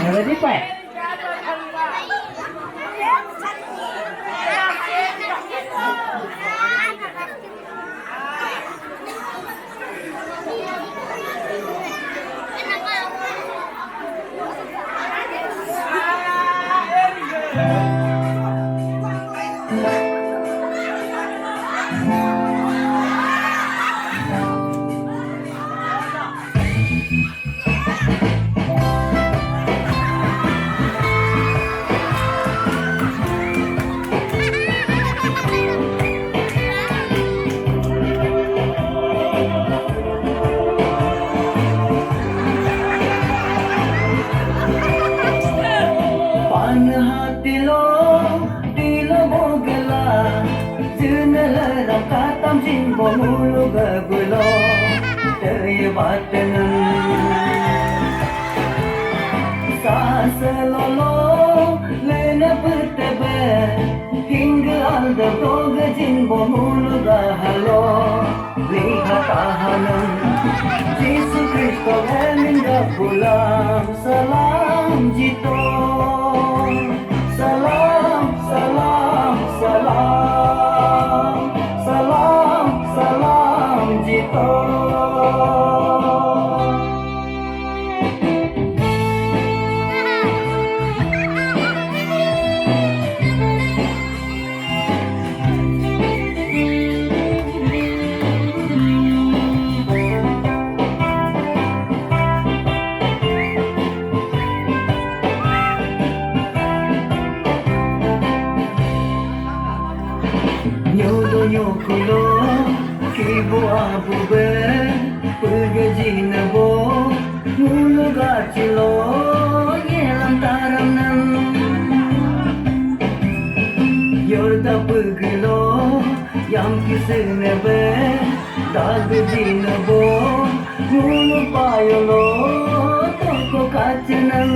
Ready, Pak? Panhatilo, tilo bogela, junala katam jimbo mulu gagulo, teri batan. Sasalolo, lena bertebe, hingga alda boga jimbo mulu gahalo, lihat tahanan. Yesus Kristus eminda pulang, salam jito. Salam, salam, salam, salam, salam jito. Nyodo nyokulo kibo abube pagajina bo mulu gachilo yelam taramnan yorda paglo yam kisne be dagajina bo mulu payolo toko kachanan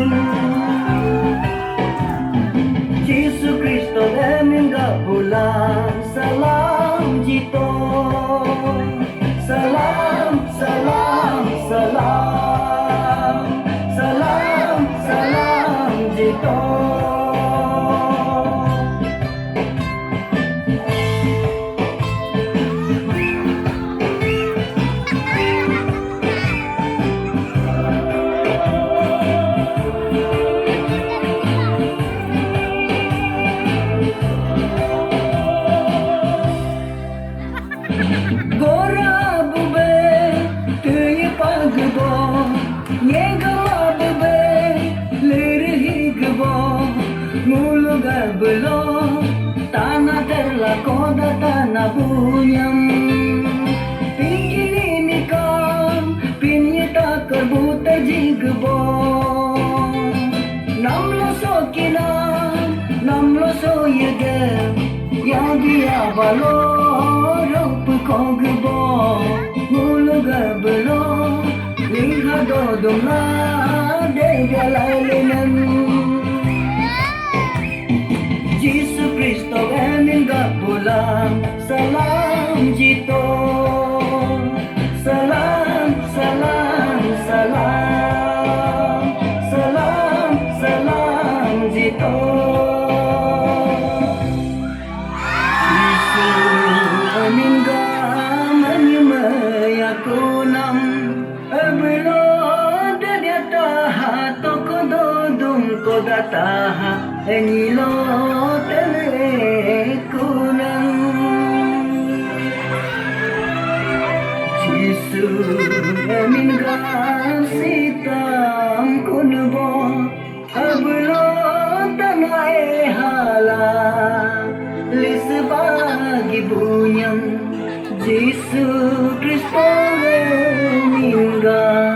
Yesus Kristus eminga pulang, salam jito, salam, salam, salam, salam, salam jito. Gora bube, tuye pagbo, yega bube, lirhi gbo, mulu gablo, tana terla koda tana bunyam, pingini mikam, pinyeta karbuta jigbo, namlo sokina, namlo soyege, yagi avalo. Kogbo mulu gablo liha dodumla de galainan Yesus Kristus eminga pulang salam jito salam salam salam salam salam jito Yesus eminga kunam ablo dadata toko dodum kodata enilo tele kunam Jisu eminga sitam kunbo ablo tanai hala lisbagi bunyam Yesus Kristus meninggal